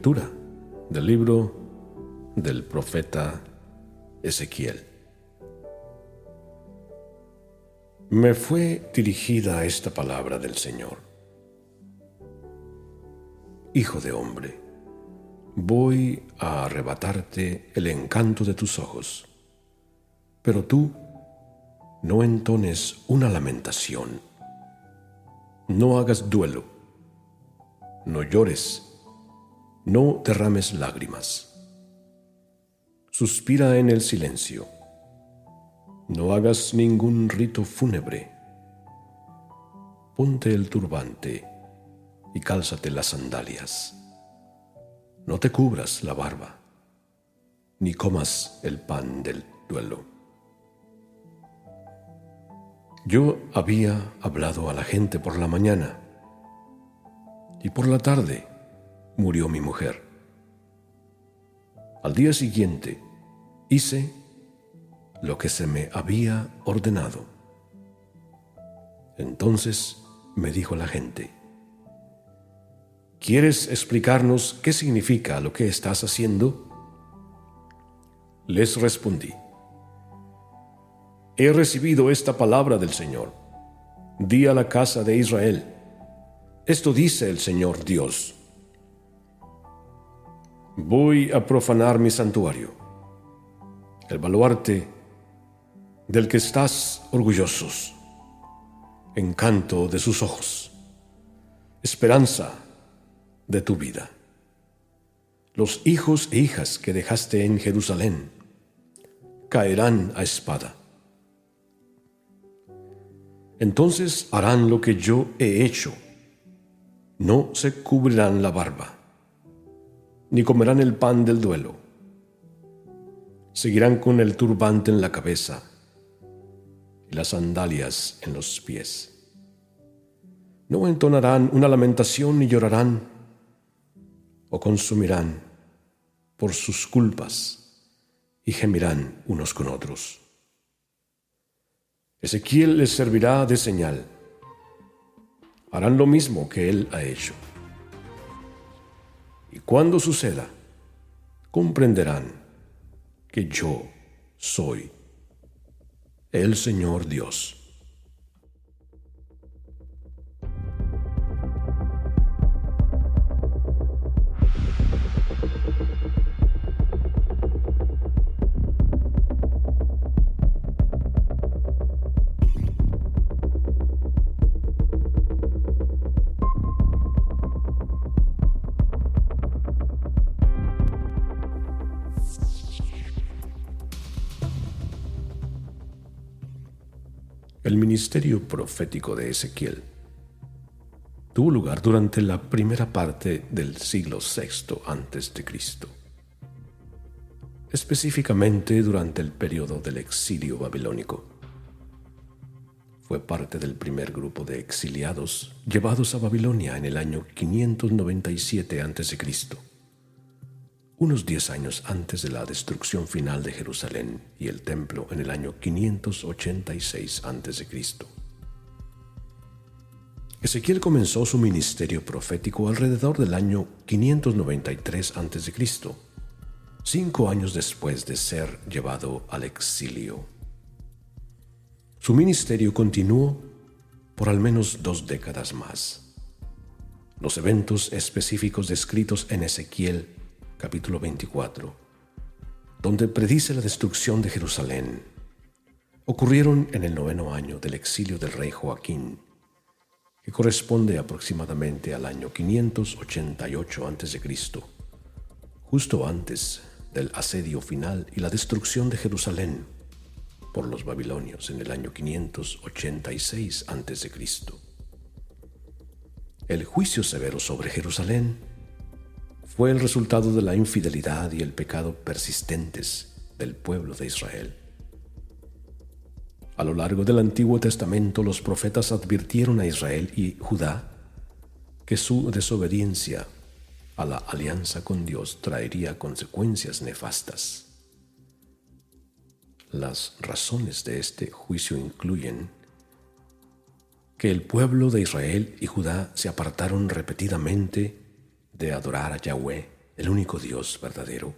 Lectura del libro del profeta Ezequiel. Me fue dirigida esta palabra del Señor. Hijo de hombre, voy a arrebatarte el encanto de tus ojos, pero tú no entones una lamentación, no hagas duelo, no llores, no derrames lágrimas. Suspira en el silencio, no hagas ningún rito fúnebre. Ponte el turbante y cálzate las sandalias. No te cubras la barba, ni comas el pan del duelo. Yo había hablado a la gente por la mañana, y por la tarde murió mi mujer. Al día siguiente hice lo que se me había ordenado. Entonces me dijo la gente: ¿quieres explicarnos qué significa lo que estás haciendo? Les respondí: he recibido esta palabra del Señor. Di a la casa de Israel: esto dice el Señor Dios. Voy a profanar mi santuario, el baluarte del que estás orgullosos, encanto de sus ojos, esperanza de tu vida. Los hijos e hijas que dejaste en Jerusalén caerán a espada. Entonces harán lo que yo he hecho. No se cubrirán la barba, ni comerán el pan del duelo. Seguirán con el turbante en la cabeza y las sandalias en los pies. No entonarán una lamentación ni llorarán o consumirán por sus culpas y gemirán unos con otros. Ezequiel les servirá de señal. Harán lo mismo que él ha hecho. Y cuando suceda, comprenderán que yo soy el Señor Dios. El ministerio profético de Ezequiel tuvo lugar durante la primera parte del siglo VI a.C., específicamente durante el periodo del exilio babilónico. Fue parte del primer grupo de exiliados llevados a Babilonia en el año 597 a.C., unos 10 años antes de la destrucción final de Jerusalén y el templo en el año 586 a.C. Ezequiel comenzó su ministerio profético alrededor del año 593 a.C., 5 años después de ser llevado al exilio. Su ministerio continuó por al menos 2 décadas más. Los eventos específicos descritos en Ezequiel capítulo 24, donde predice la destrucción de Jerusalén, ocurrieron en el 9º año del exilio del rey Joaquín, que corresponde aproximadamente al año 588 a.C., justo antes del asedio final y la destrucción de Jerusalén por los babilonios en el año 586 a.C. El juicio severo sobre Jerusalén fue el resultado de la infidelidad y el pecado persistentes del pueblo de Israel. A lo largo del Antiguo Testamento, los profetas advirtieron a Israel y Judá que su desobediencia a la alianza con Dios traería consecuencias nefastas. Las razones de este juicio incluyen que el pueblo de Israel y Judá se apartaron repetidamente de adorar a Yahweh el único Dios verdadero,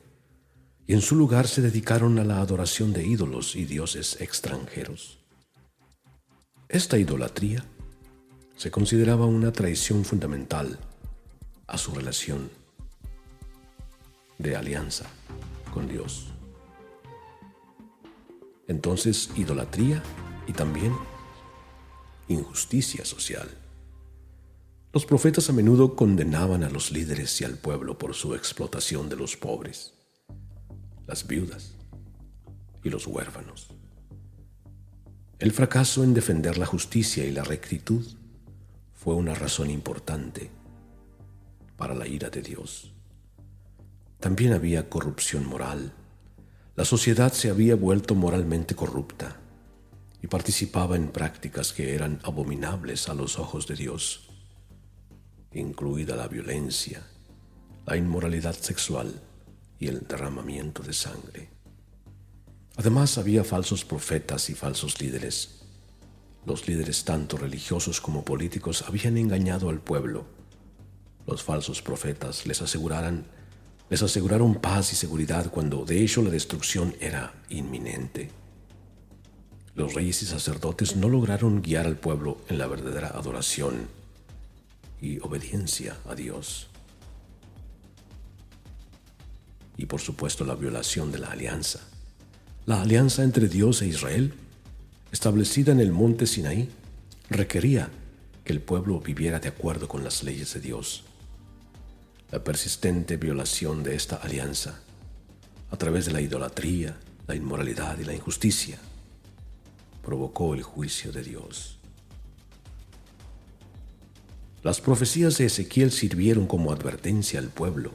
y en su lugar se dedicaron a la adoración de ídolos y dioses extranjeros. Esta idolatría se consideraba una traición fundamental a su relación de alianza con Dios. Entonces, idolatría y también injusticia social. Los profetas a menudo condenaban a los líderes y al pueblo por su explotación de los pobres, las viudas y los huérfanos. El fracaso en defender la justicia y la rectitud fue una razón importante para la ira de Dios. También había corrupción moral. La sociedad se había vuelto moralmente corrupta y participaba en prácticas que eran abominables a los ojos de Dios, incluida la violencia, la inmoralidad sexual y el derramamiento de sangre. Además, había falsos profetas y falsos líderes. Los líderes, tanto religiosos como políticos, habían engañado al pueblo. Los falsos profetas les aseguraron paz y seguridad cuando de hecho la destrucción era inminente. Los reyes y sacerdotes no lograron guiar al pueblo en la verdadera adoración y obediencia a Dios. Y por supuesto la violación de la alianza. La alianza entre Dios e Israel, establecida en el monte Sinaí, requería que el pueblo viviera de acuerdo con las leyes de Dios. La persistente violación de esta alianza, a través de la idolatría, la inmoralidad y la injusticia, provocó el juicio de Dios. Las profecías de Ezequiel sirvieron como advertencia al pueblo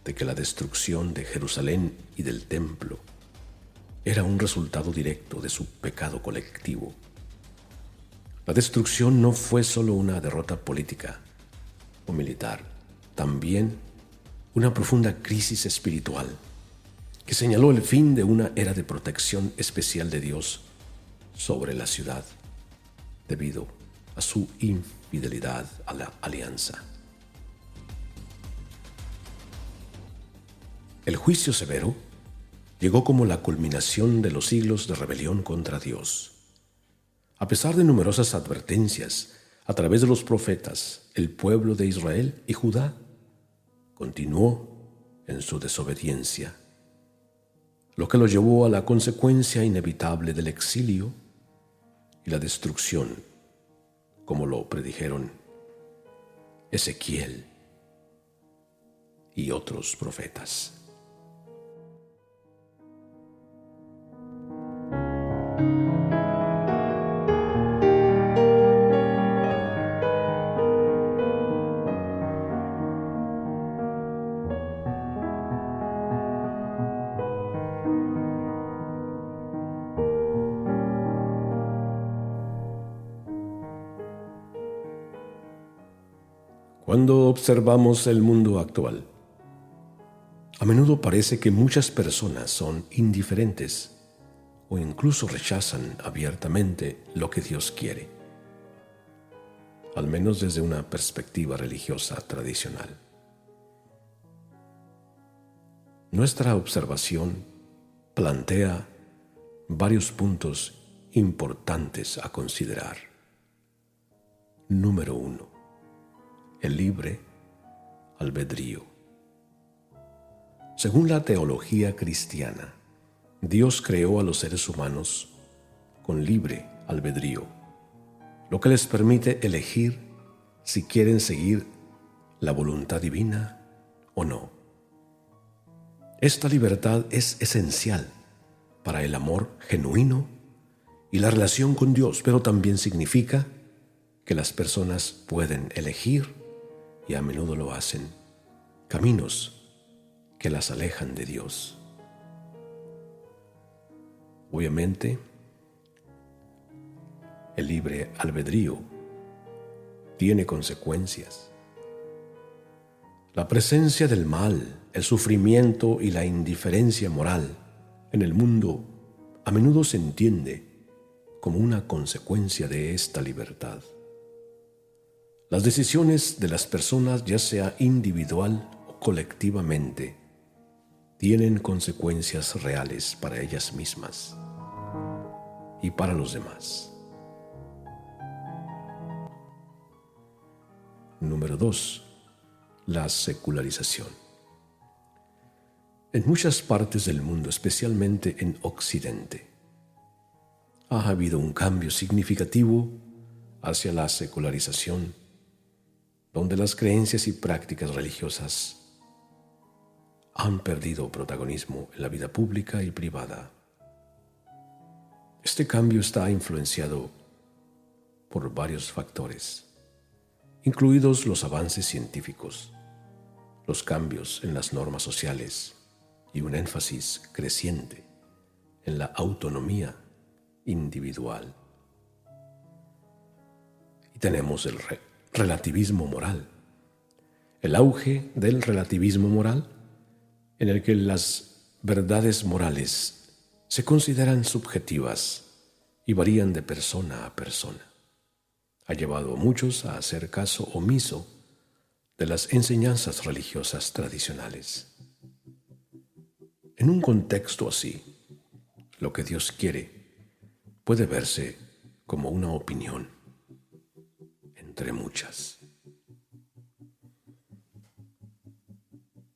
de que la destrucción de Jerusalén y del templo era un resultado directo de su pecado colectivo. La destrucción no fue solo una derrota política o militar, también una profunda crisis espiritual que señaló el fin de una era de protección especial de Dios sobre la ciudad debido a su infidelidad a la alianza. El juicio severo llegó como la culminación de los siglos de rebelión contra Dios. A pesar de numerosas advertencias a través de los profetas, el pueblo de Israel y Judá continuó en su desobediencia, lo que lo llevó a la consecuencia inevitable del exilio y la destrucción, como lo predijeron Ezequiel y otros profetas. Cuando observamos el mundo actual, a menudo parece que muchas personas son indiferentes o incluso rechazan abiertamente lo que Dios quiere, al menos desde una perspectiva religiosa tradicional. Nuestra observación plantea varios puntos importantes a considerar. Número 1. El libre albedrío. Según la teología cristiana, Dios creó a los seres humanos con libre albedrío, lo que les permite elegir si quieren seguir la voluntad divina o no. Esta libertad es esencial para el amor genuino y la relación con Dios, pero también significa que las personas pueden elegir, y a menudo lo hacen, caminos que las alejan de Dios. Obviamente, el libre albedrío tiene consecuencias. La presencia del mal, el sufrimiento y la indiferencia moral en el mundo a menudo se entiende como una consecuencia de esta libertad. Las decisiones de las personas, ya sea individual o o colectivamente, tienen consecuencias reales para ellas mismas y para los demás. Número 2. La secularización. En muchas partes del mundo, especialmente en Occidente, ha habido un cambio significativo hacia la secularización, donde las creencias y prácticas religiosas han perdido protagonismo en la vida pública y privada. Este cambio está influenciado por varios factores, incluidos los avances científicos, los cambios en las normas sociales y un énfasis creciente en la autonomía individual. Y tenemos el relativismo moral, el auge del relativismo moral, en el que las verdades morales se consideran subjetivas y varían de persona a persona. Ha llevado a muchos a hacer caso omiso de las enseñanzas religiosas tradicionales. En un contexto así, lo que Dios quiere puede verse como una opinión entre muchas.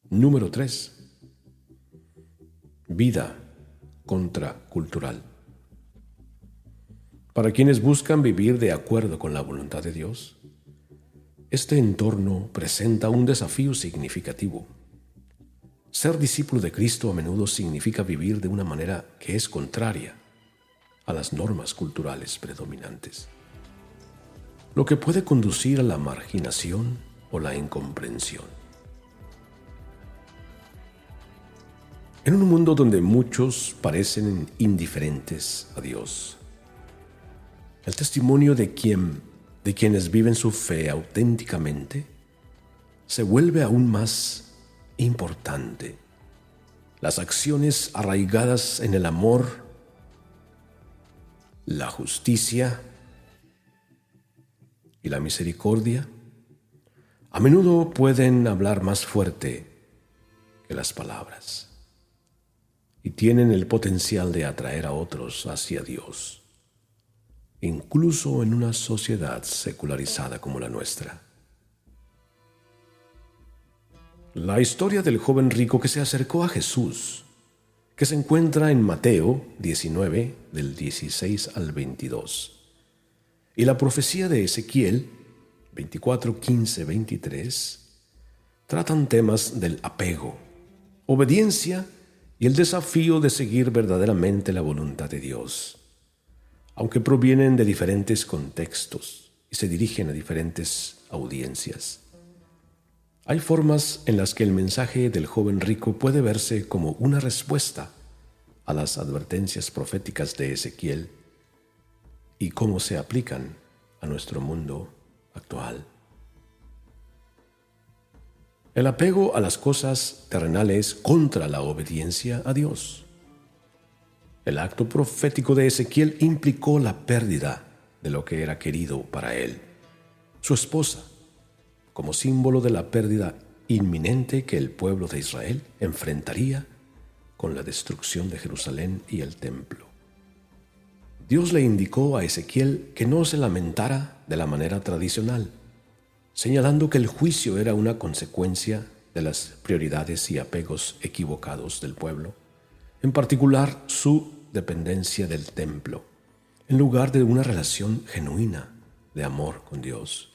Número 3. Vida contracultural. Para quienes buscan vivir de acuerdo con la voluntad de Dios, este entorno presenta un desafío significativo. Ser discípulo de Cristo a menudo significa vivir de una manera que es contraria a las normas culturales predominantes, lo que puede conducir a la marginación o la incomprensión. En un mundo donde muchos parecen indiferentes a Dios, el testimonio de quienes viven su fe auténticamente se vuelve aún más importante. Las acciones arraigadas en el amor, la justicia y la misericordia a menudo pueden hablar más fuerte que las palabras y tienen el potencial de atraer a otros hacia Dios, incluso en una sociedad secularizada como la nuestra. La historia del joven rico que se acercó a Jesús, que se encuentra en Mateo 19, del 16 al 22, y la profecía de Ezequiel 24, 15, 23, tratan temas del apego, obediencia y el desafío de seguir verdaderamente la voluntad de Dios. Aunque provienen de diferentes contextos y se dirigen a diferentes audiencias, hay formas en las que el mensaje del joven rico puede verse como una respuesta a las advertencias proféticas de Ezequiel y cómo se aplican a nuestro mundo actual. El apego a las cosas terrenales contra la obediencia a Dios. El acto profético de Ezequiel implicó la pérdida de lo que era querido para él, su esposa, como símbolo de la pérdida inminente que el pueblo de Israel enfrentaría con la destrucción de Jerusalén y el templo. Dios le indicó a Ezequiel que no se lamentara de la manera tradicional, señalando que el juicio era una consecuencia de las prioridades y apegos equivocados del pueblo, en particular su dependencia del templo, en lugar de una relación genuina de amor con Dios.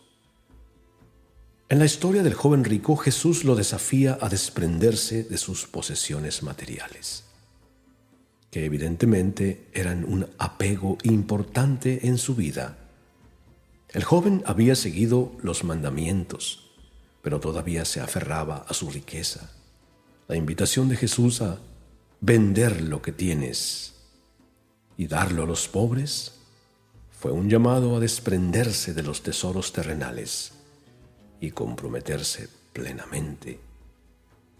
En la historia del joven rico, Jesús lo desafía a desprenderse de sus posesiones materiales, que evidentemente eran un apego importante en su vida. El joven había seguido los mandamientos, pero todavía se aferraba a su riqueza. La invitación de Jesús a vender lo que tienes y darlo a los pobres fue un llamado a desprenderse de los tesoros terrenales y comprometerse plenamente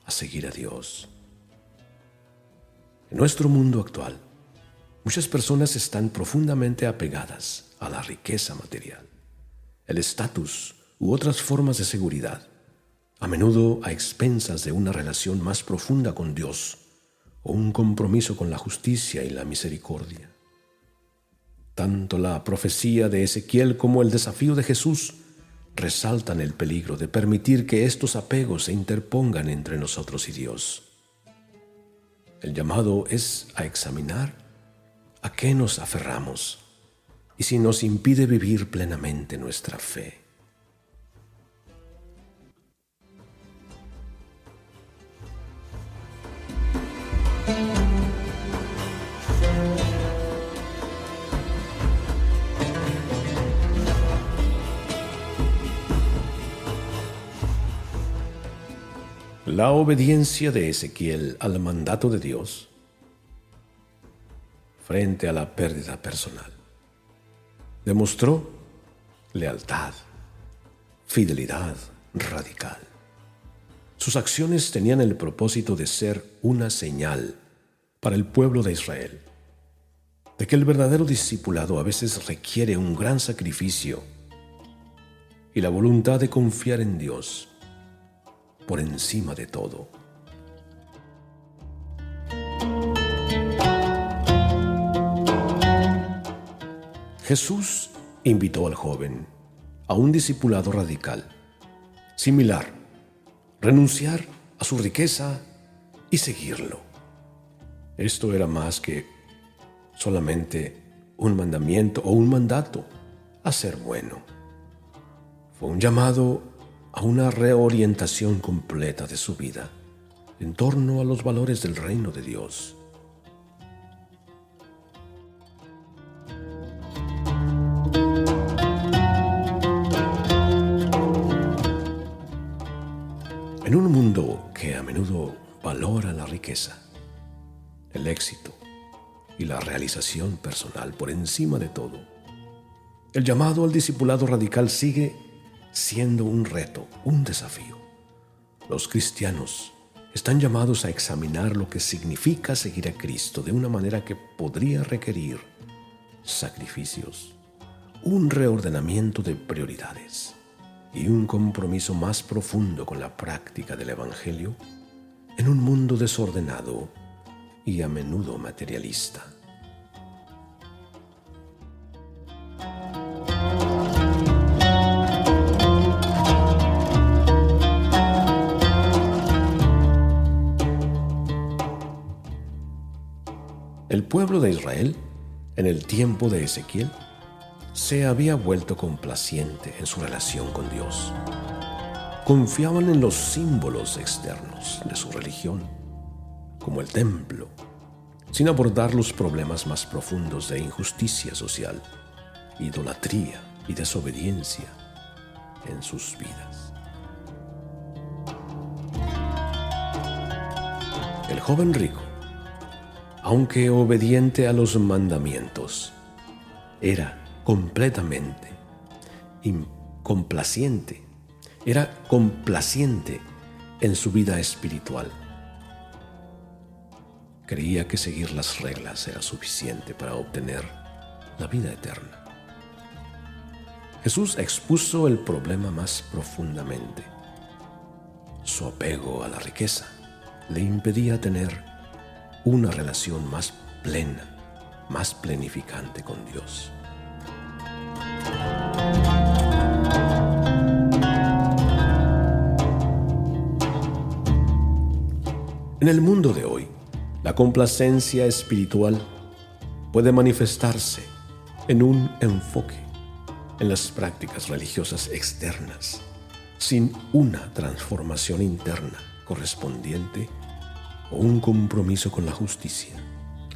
a seguir a Dios. En nuestro mundo actual, muchas personas están profundamente apegadas a la riqueza material, el estatus u otras formas de seguridad, a menudo a expensas de una relación más profunda con Dios o un compromiso con la justicia y la misericordia. Tanto la profecía de Ezequiel como el desafío de Jesús resaltan el peligro de permitir que estos apegos se interpongan entre nosotros y Dios. El llamado es a examinar a qué nos aferramos y si nos impide vivir plenamente nuestra fe. La obediencia de Ezequiel al mandato de Dios frente a la pérdida personal demostró lealtad, fidelidad radical. Sus acciones tenían el propósito de ser una señal para el pueblo de Israel, de que el verdadero discipulado a veces requiere un gran sacrificio y la voluntad de confiar en Dios por encima de todo. Jesús invitó al joven a un discipulado radical, similar, renunciar a su riqueza y seguirlo. Esto era más que solamente un mandamiento o un mandato a ser bueno. Fue un llamado a una reorientación completa de su vida en torno a los valores del reino de Dios. En un mundo que a menudo valora la riqueza, el éxito y la realización personal por encima de todo, el llamado al discipulado radical sigue siendo un reto, un desafío. Los cristianos están llamados a examinar lo que significa seguir a Cristo de una manera que podría requerir sacrificios, un reordenamiento de prioridades y un compromiso más profundo con la práctica del Evangelio en un mundo desordenado y a menudo materialista. El pueblo de Israel, en el tiempo de Ezequiel, se había vuelto complaciente en su relación con Dios. Confiaban en los símbolos externos de su religión, como el templo, sin abordar los problemas más profundos de injusticia social, idolatría y desobediencia en sus vidas. El joven rico, aunque obediente a los mandamientos, era completamente complaciente en su vida espiritual. Creía que seguir las reglas era suficiente para obtener la vida eterna. Jesús expuso el problema más profundamente. Su apego a la riqueza le impedía tener una relación más plena, más plenificante con Dios. En el mundo de hoy, la complacencia espiritual puede manifestarse en un enfoque en las prácticas religiosas externas, sin una transformación interna correspondiente o un compromiso con la justicia,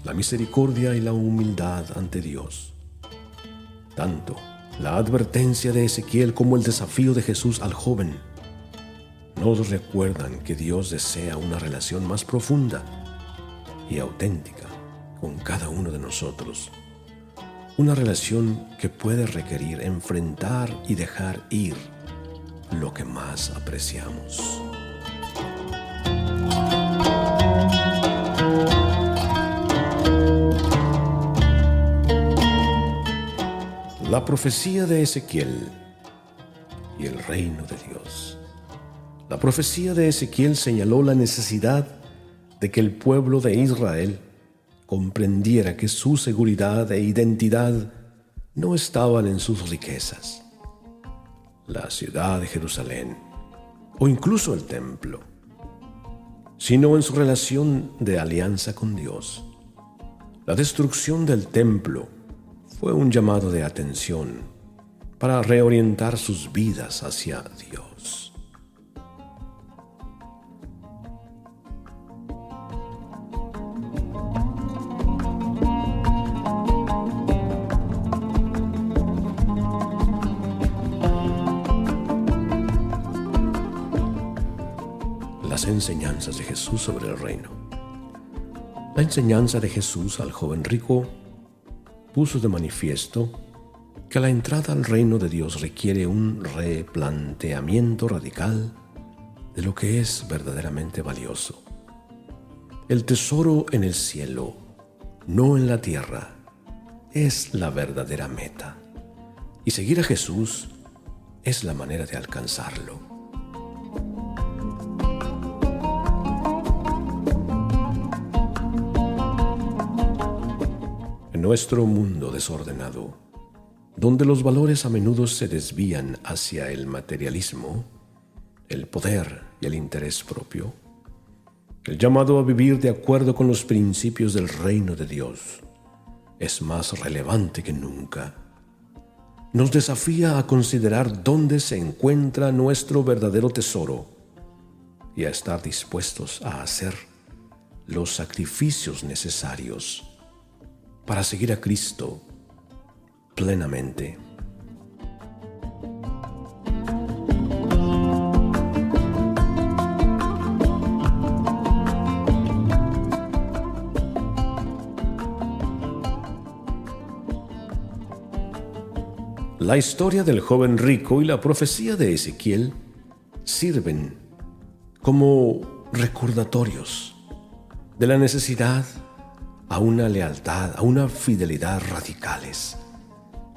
la misericordia y la humildad ante Dios. Tanto la advertencia de Ezequiel como el desafío de Jesús al joven nos recuerdan que Dios desea una relación más profunda y auténtica con cada uno de nosotros. Una relación que puede requerir enfrentar y dejar ir lo que más apreciamos. La profecía de Ezequiel y el reino de Dios. La profecía de Ezequiel señaló la necesidad de que el pueblo de Israel comprendiera que su seguridad e identidad no estaban en sus riquezas, la ciudad de Jerusalén o incluso el templo, sino en su relación de alianza con Dios. La destrucción del templo fue un llamado de atención para reorientar sus vidas hacia Dios. Las enseñanzas de Jesús sobre el reino. La enseñanza de Jesús al joven rico puso de manifiesto que la entrada al reino de Dios requiere un replanteamiento radical de lo que es verdaderamente valioso. El tesoro en el cielo, no en la tierra, es la verdadera meta, y seguir a Jesús es la manera de alcanzarlo. En nuestro mundo desordenado, donde los valores a menudo se desvían hacia el materialismo, el poder y el interés propio, el llamado a vivir de acuerdo con los principios del reino de Dios es más relevante que nunca. Nos desafía a considerar dónde se encuentra nuestro verdadero tesoro y a estar dispuestos a hacer los sacrificios necesarios para seguir a Cristo plenamente. La historia del joven rico y la profecía de Ezequiel sirven como recordatorios de la necesidad a una lealtad, a una fidelidad radicales,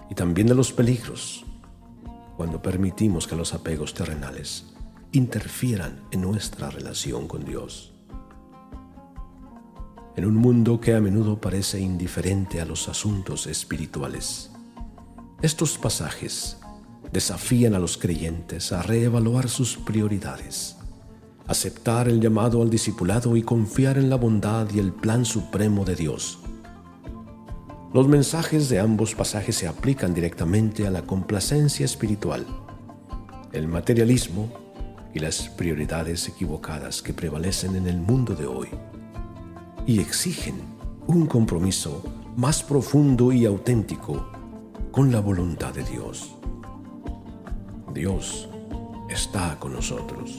y también de los peligros cuando permitimos que los apegos terrenales interfieran en nuestra relación con Dios. En un mundo que a menudo parece indiferente a los asuntos espirituales, estos pasajes desafían a los creyentes a reevaluar sus prioridades, aceptar el llamado al discipulado y confiar en la bondad y el plan supremo de Dios. Los mensajes de ambos pasajes se aplican directamente a la complacencia espiritual, el materialismo y las prioridades equivocadas que prevalecen en el mundo de hoy, y exigen un compromiso más profundo y auténtico con la voluntad de Dios. Dios está con nosotros.